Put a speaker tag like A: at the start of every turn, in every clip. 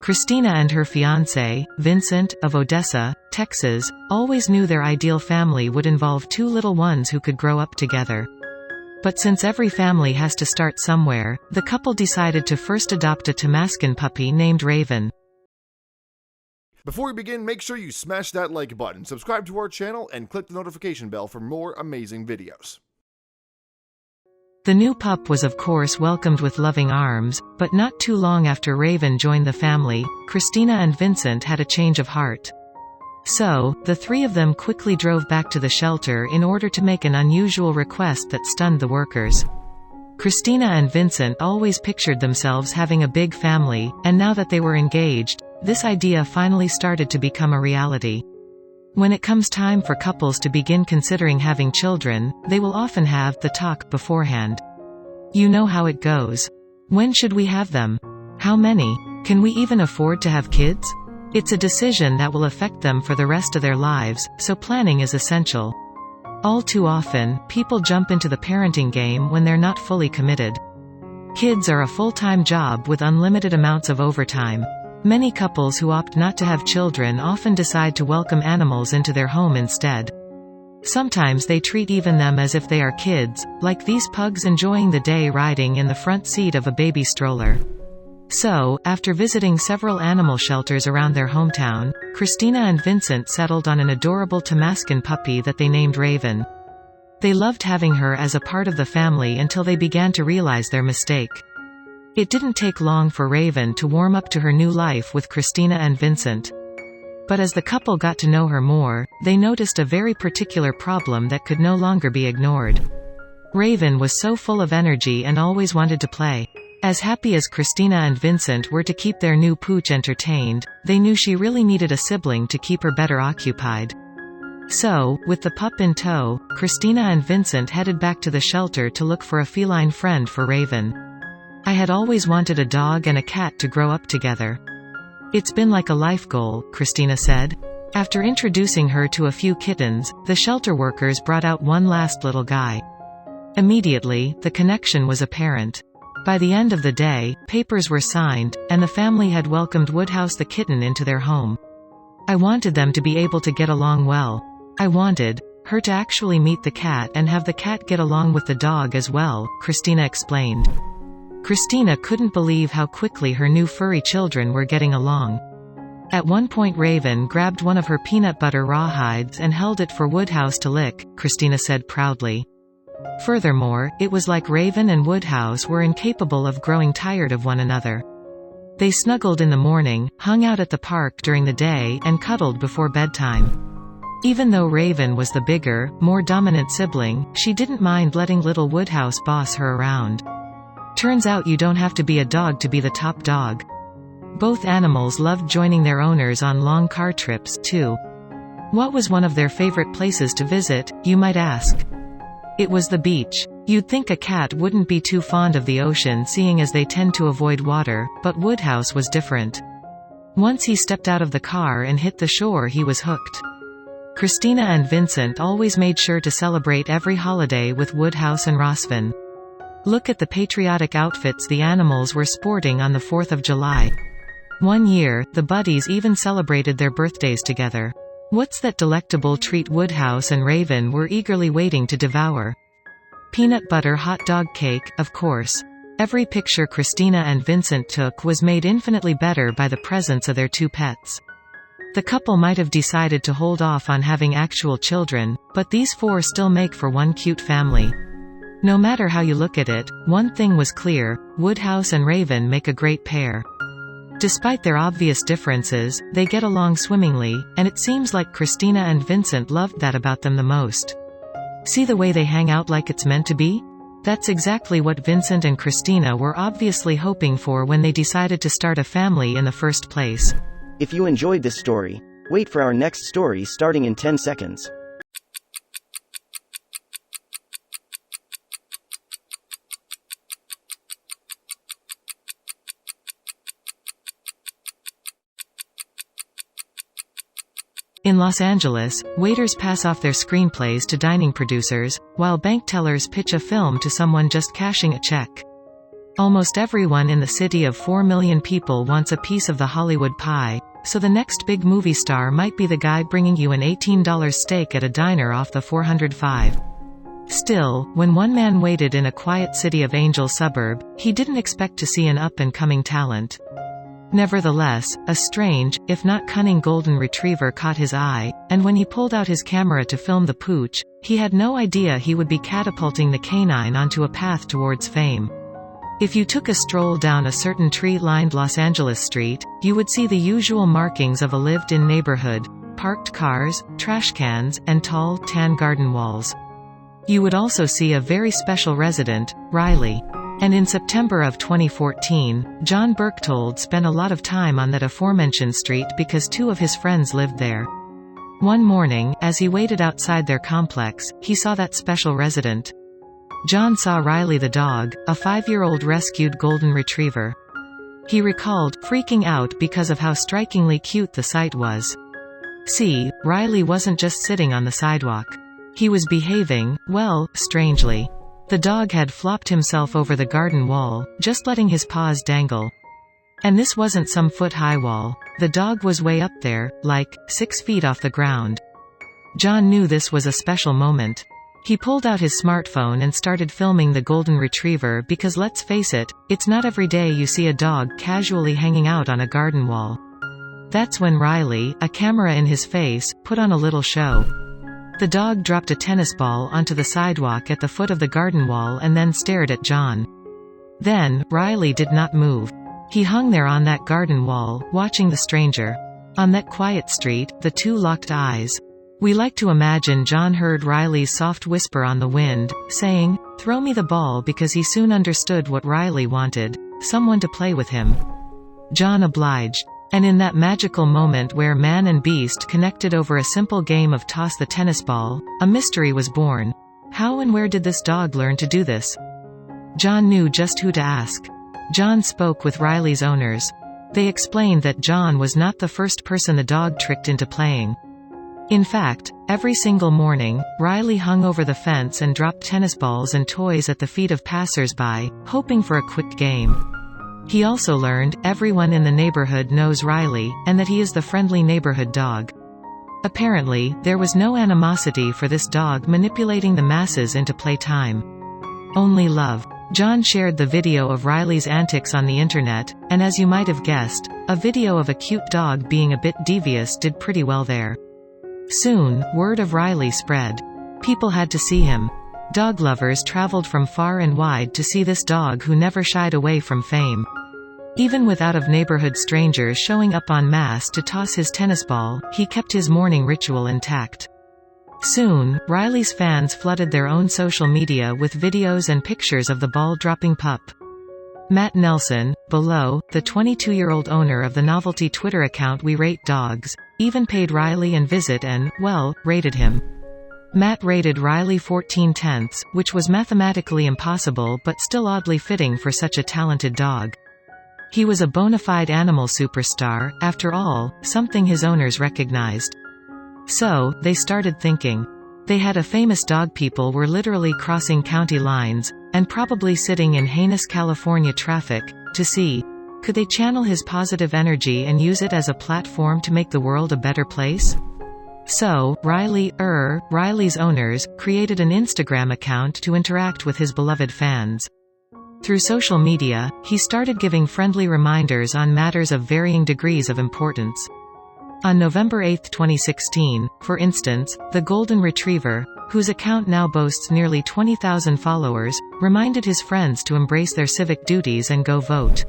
A: Christina and her fiancé, Vincent, of Odessa, Texas, always knew their ideal family would involve two little ones who could grow up together. But since every family has to start somewhere, the couple decided to first adopt a Tamascan puppy named Raven.
B: Before we begin, make sure you smash that like button, subscribe to our channel, and click the notification bell for more amazing videos.
A: The new pup was of course welcomed with loving arms, but not too long after Raven joined the family, Christina and Vincent had a change of heart. So, the three of them quickly drove back to the shelter in order to make an unusual request that stunned the workers. Christina and Vincent always pictured themselves having a big family, and now that they were engaged, this idea finally started to become a reality. When it comes time for couples to begin considering having children, they will often have the talk beforehand. You know how it goes. When should we have them? How many? Can we even afford to have kids? It's a decision that will affect them for the rest of their lives, so planning is essential. All too often, people jump into the parenting game when they're not fully committed. Kids are a full-time job with unlimited amounts of overtime. Many couples who opt not to have children often decide to welcome animals into their home instead. Sometimes they treat even them as if they are kids, like these pugs enjoying the day riding in the front seat of a baby stroller. So, after visiting several animal shelters around their hometown, Christina and Vincent settled on an adorable Tamascan puppy that they named Raven. They loved having her as a part of the family until they began to realize their mistake. It didn't take long for Raven to warm up to her new life with Christina and Vincent. But as the couple got to know her more, they noticed a very particular problem that could no longer be ignored. Raven was so full of energy and always wanted to play. As happy as Christina and Vincent were to keep their new pooch entertained, they knew she really needed a sibling to keep her better occupied. So, with the pup in tow, Christina and Vincent headed back to the shelter to look for a feline friend for Raven. I had always wanted a dog and a cat to grow up together. It's been like a life goal, Christina said. After introducing her to a few kittens, the shelter workers brought out one last little guy. Immediately, the connection was apparent. By the end of the day, papers were signed, and the family had welcomed Woodhouse the kitten into their home. I wanted them to be able to get along well. I wanted her to actually meet the cat and have the cat get along with the dog as well, Christina explained. Christina couldn't believe how quickly her new furry children were getting along. At one point Raven grabbed one of her peanut butter rawhides and held it for Woodhouse to lick, Christina said proudly. Furthermore, it was like Raven and Woodhouse were incapable of growing tired of one another. They snuggled in the morning, hung out at the park during the day, and cuddled before bedtime. Even though Raven was the bigger, more dominant sibling, she didn't mind letting little Woodhouse boss her around. Turns out you don't have to be a dog to be the top dog. Both animals loved joining their owners on long car trips, too. What was one of their favorite places to visit, you might ask? It was the beach. You'd think a cat wouldn't be too fond of the ocean seeing as they tend to avoid water, but Woodhouse was different. Once he stepped out of the car and hit the shore he was hooked. Christina and Vincent always made sure to celebrate every holiday with Woodhouse and Rosvin. Look at the patriotic outfits the animals were sporting on the 4th of July. One year, the buddies even celebrated their birthdays together. What's that delectable treat Woodhouse and Raven were eagerly waiting to devour? Peanut butter hot dog cake, of course. Every picture Christina and Vincent took was made infinitely better by the presence of their two pets. The couple might have decided to hold off on having actual children, but these four still make for one cute family. No matter how you look at it, one thing was clear: Woodhouse and Raven make a great pair. Despite their obvious differences, they get along swimmingly, and it seems like Christina and Vincent loved that about them the most. See the way they hang out like it's meant to be? That's exactly what Vincent and Christina were obviously hoping for when they decided to start a family in the first place.
C: If you enjoyed this story, wait for our next story starting in 10 seconds.
A: In Los Angeles, waiters pass off their screenplays to dining producers, while bank tellers pitch a film to someone just cashing a check. Almost everyone in the city of 4 million people wants a piece of the Hollywood pie, so the next big movie star might be the guy bringing you an $18 steak at a diner off the 405. Still, when one man waited in a quiet City of Angels suburb, he didn't expect to see an up-and-coming talent. Nevertheless, a strange, if not cunning golden retriever caught his eye, and when he pulled out his camera to film the pooch, he had no idea he would be catapulting the canine onto a path towards fame. If you took a stroll down a certain tree-lined Los Angeles street, you would see the usual markings of a lived-in neighborhood: parked cars, trash cans, and tall, tan garden walls. You would also see a very special resident, Riley. And in September of 2014, John Berchtold spent a lot of time on that aforementioned street because two of his friends lived there. One morning, as he waited outside their complex, he saw that special resident. John saw Riley the dog, a 5-year-old rescued golden retriever. He recalled freaking out because of how strikingly cute the sight was. See, Riley wasn't just sitting on the sidewalk. He was behaving, well, strangely. The dog had flopped himself over the garden wall, just letting his paws dangle. And this wasn't some foot-high wall. The dog was way up there, like 6 feet off the ground. John knew this was a special moment. He pulled out his smartphone and started filming the golden retriever because, let's face it, it's not every day you see a dog casually hanging out on a garden wall. That's when Riley, a camera in his face, put on a little show. The dog dropped a tennis ball onto the sidewalk at the foot of the garden wall and then stared at John. Then, Riley did not move. He hung there on that garden wall, watching the stranger. On that quiet street, the two locked eyes. We like to imagine John heard Riley's soft whisper on the wind, saying, "Throw me the ball," because he soon understood what Riley wanted: someone to play with him. John obliged. And in that magical moment where man and beast connected over a simple game of toss the tennis ball, a mystery was born. How and where did this dog learn to do this? John knew just who to ask. John spoke with Riley's owners. They explained that John was not the first person the dog tricked into playing. In fact, every single morning, Riley hung over the fence and dropped tennis balls and toys at the feet of passers-by, hoping for a quick game. He also learned everyone in the neighborhood knows Riley, and that he is the friendly neighborhood dog. Apparently, there was no animosity for this dog manipulating the masses into playtime. Only love. John shared the video of Riley's antics on the internet, and as you might have guessed, a video of a cute dog being a bit devious did pretty well there. Soon, word of Riley spread. People had to see him. Dog lovers traveled from far and wide to see this dog who never shied away from fame. Even with out-of-neighborhood strangers showing up en masse to toss his tennis ball, he kept his morning ritual intact. Soon, Riley's fans flooded their own social media with videos and pictures of the ball-dropping pup. Matt Nelson, below, the 22-year-old owner of the novelty Twitter account We Rate Dogs, even paid Riley a visit and, well, rated him. Matt rated Riley 14/10, which was mathematically impossible but still oddly fitting for such a talented dog. He was a bona fide animal superstar, after all, something his owners recognized. So, they started thinking. They had a famous dog. People were literally crossing county lines, and probably sitting in heinous California traffic, to see, could they channel his positive energy and use it as a platform to make the world a better place? So, Riley's owners, created an Instagram account to interact with his beloved fans. Through social media, he started giving friendly reminders on matters of varying degrees of importance. On November 8, 2016, for instance, the Golden Retriever, whose account now boasts nearly 20,000 followers, reminded his friends to embrace their civic duties and go vote.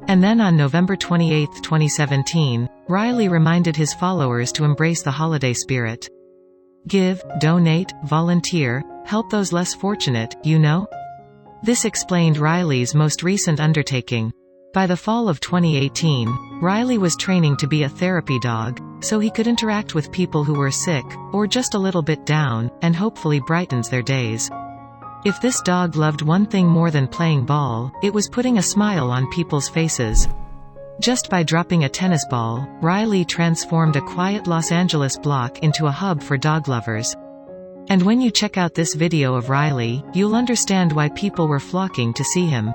A: And then on November 28, 2017, Riley reminded his followers to embrace the holiday spirit. Give, donate, volunteer, help those less fortunate, you know? This explained Riley's most recent undertaking. By the fall of 2018, Riley was training to be a therapy dog, so he could interact with people who were sick, or just a little bit down, and hopefully brightens their days. If this dog loved one thing more than playing ball, it was putting a smile on people's faces. Just by dropping a tennis ball, Riley transformed a quiet Los Angeles block into a hub for dog lovers. And when you check out this video of Riley, you'll understand why people were flocking to see him.